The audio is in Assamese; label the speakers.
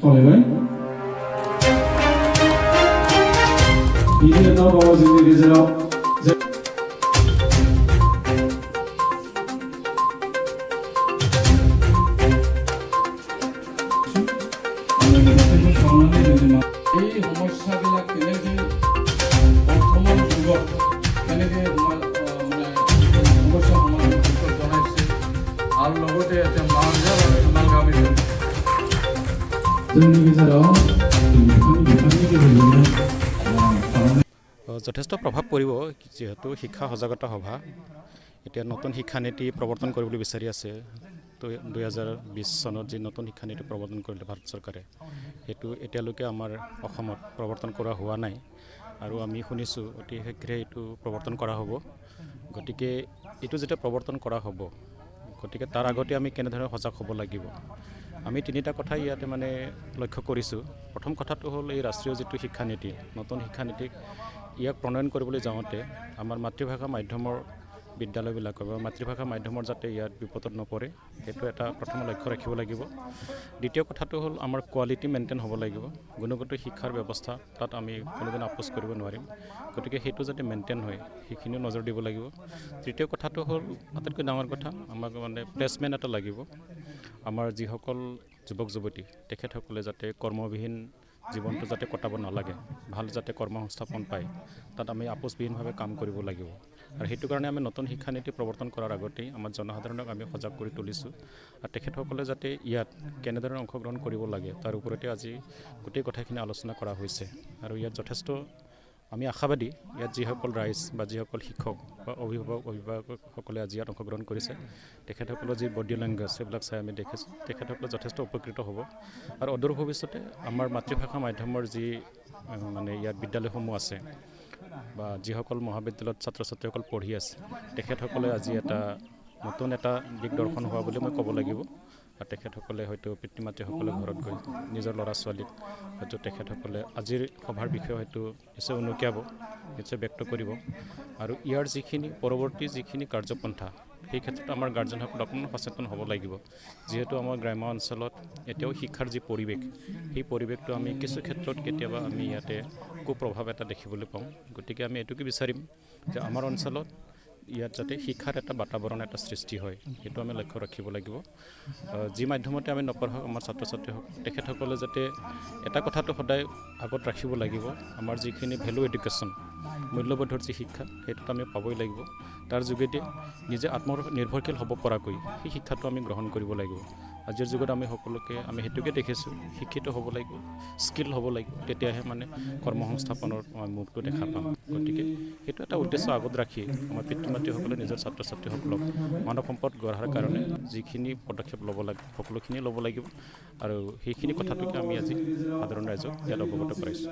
Speaker 1: खावलायबाय बिनि उनाव दङ जोंनि गेजेराव
Speaker 2: এই সমস্যাবিলাক কেনেকৈ বৰ্তমান যুগত কেনেকৈ মানে সমস্যা সমাধান ক্ষেত্ৰত জনাইছে আৰু লগতে এতিয়া মাৰ্জাৰ আৰু এমালগামি
Speaker 1: जोंनि गेजेराव बिफाननि गेजेरजोंनो
Speaker 3: যথেষ্ট প্ৰভাৱ পৰিব যিহেতু শিক্ষা সজাগতা সভা এতিয়া নতুন শিক্ষানীতি প্ৰৱৰ্তন কৰিবলৈ বিচাৰি আছে তো 2020 চনত যি নতুন শিক্ষানীতি প্ৰৱৰ্তন কৰিলে ভাৰত চৰকাৰে সেইটো এতিয়ালৈকে আমাৰ অসমত প্ৰৱৰ্তন কৰা হোৱা নাই আৰু আমি শুনিছোঁ অতি শীঘ্ৰে এইটো প্ৰৱৰ্তন কৰা হ'ব গতিকে এইটো যেতিয়া প্ৰৱৰ্তন কৰা হ'ব গতিকে তাৰ আগতে আমি কেনেধৰণে সজাগ হ'ব লাগিব আমি তিনিটা কথা ইয়াতে মানে লক্ষ্য কৰিছোঁ প্ৰথম কথাটো হ'ল এই ৰাষ্ট্ৰীয় যিটো শিক্ষানীতি নতুন শিক্ষানীতিক ইয়াক প্ৰণয়ন কৰিবলৈ যাওঁতে আমাৰ মাতৃভাষা মাধ্যমৰ বিদ্যালয়বিলাকৰ বা মাতৃভাষা মাধ্যমৰ যাতে ইয়াত বিপদত নপৰে সেইটো এটা প্ৰথম লক্ষ্য ৰাখিব লাগিব দ্বিতীয় কথাটো হ'ল আমাৰ কোৱালিটি মেইনটেইন হ'ব লাগিব গুণগত শিক্ষাৰ ব্যৱস্থা তাত আমি কোনোদিন আপোচ কৰিব নোৱাৰিম গতিকে সেইটো যাতে মেইনটেইন হয় সেইখিনিও নজৰ দিব লাগিব তৃতীয় কথাটো হ'ল আটাইতকৈ ডাঙৰ কথা আমাক মানে প্লেচমেণ্ট এটা লাগিব আমাৰ যিসকল যুৱক যুৱতী তেখেতসকলে যাতে কৰ্মবিহীন জীৱনটো যাতে কটাব নালাগে ভাল যাতে কৰ্মসংস্থাপন পায় তাত আমি আপোচবিহীনভাৱে কাম কৰিব লাগিব আৰু সেইটো কাৰণে আমি নতুন শিক্ষানীতি প্ৰৱৰ্তন কৰাৰ আগতেই আমাৰ জনসাধাৰণক আমি সজাগ কৰি তুলিছোঁ আৰু তেখেতসকলে যাতে ইয়াত কেনেদৰে অংশগ্ৰহণ কৰিব লাগে তাৰ ওপৰতে আজি গোটেই কথাখিনি আলোচনা কৰা হৈছে আৰু ইয়াত যথেষ্ট আমি আশাবাদী ইয়াত যিসকল ৰাইজ বা যিসকল শিক্ষক বা অভিভাৱকসকলে আজি ইয়াত অংশগ্ৰহণ কৰিছে তেখেতসকলৰ যি বডি লেংগুৱেজ সেইবিলাক চাই আমি দেখিছোঁ তেখেতসকলে যথেষ্ট উপকৃত হ'ব আৰু অদূৰ ভৱিষ্যতে আমাৰ মাতৃভাষা মাধ্যমৰ যি মানে ইয়াত বিদ্যালয়সমূহ আছে বা যিসকল মহাবিদ্যালয়ত ছাত্ৰ ছাত্ৰীসকল পঢ়ি আছে তেখেতসকলে আজি এটা নতুন এটা দিগদৰ্শন হোৱা বুলি মই ক'ব লাগিব আৰু তেখেতসকলে হয়তো পিতৃ মাতৃসকলে ঘৰত গৈ নিজৰ ল'ৰা ছোৱালীক হয়তো তেখেতসকলে আজিৰ সভাৰ বিষয়ে হয়তো নিশ্চয় উনুকিয়াব নিশ্চয় ব্যক্ত কৰিব আৰু ইয়াৰ যিখিনি পৰৱৰ্তী যিখিনি কাৰ্যপন্থা সেই ক্ষেত্ৰত আমাৰ গাৰ্জেনসকল অকণমান সচেতন হ'ব লাগিব যিহেতু আমাৰ গ্ৰাম্য অঞ্চলত এতিয়াও শিক্ষাৰ যি পৰিৱেশ সেই পৰিৱেশটো আমি কিছু ক্ষেত্ৰত কেতিয়াবা আমি ইয়াতে কুপ্ৰভাৱ এটা দেখিবলৈ পাওঁ গতিকে আমি এইটোকে বিচাৰিম যে আমাৰ অঞ্চলত ইয়াত যাতে শিক্ষাৰ এটা বাতাবৰণ এটা সৃষ্টি হয় সেইটো আমি লক্ষ্য ৰাখিব লাগিব যি মাধ্যমতে আমি নপঢ়াওক আমাৰ ছাত্ৰ ছাত্ৰীসকল তেখেতসকলে যাতে এটা কথাটো সদায় আগত ৰাখিব লাগিব আমাৰ যিখিনি ভেলু এডুকেশ্যন মূল্যবোধৰ যি শিক্ষা সেইটোত আমি পাবই লাগিব তাৰ যোগেদি নিজে আত্মনিৰ্ভৰশীল হ'ব পৰাকৈ সেই শিক্ষাটো আমি গ্ৰহণ কৰিব লাগিব আজিৰ যুগত আমি সকলোকে আমি সেইটোকে দেখিছোঁ শিক্ষিত হ'ব লাগিব স্কিল হ'ব লাগিব তেতিয়াহে মানে কৰ্মসংস্থাপনৰ মুখটো দেখা পাম গতিকে সেইটো এটা উদ্দেশ্য আগত ৰাখি আমাৰ পিতৃ মাতৃসকলে নিজৰ ছাত্ৰ ছাত্ৰীসকলক মানৱ সম্পদ গঢ়াৰ কাৰণে যিখিনি পদক্ষেপ ল'ব লাগে সকলোখিনি ল'ব লাগিব আৰু সেইখিনি কথাটোকে আমি আজি সাধাৰণ ৰাইজক ইয়াত অৱগত কৰাইছোঁ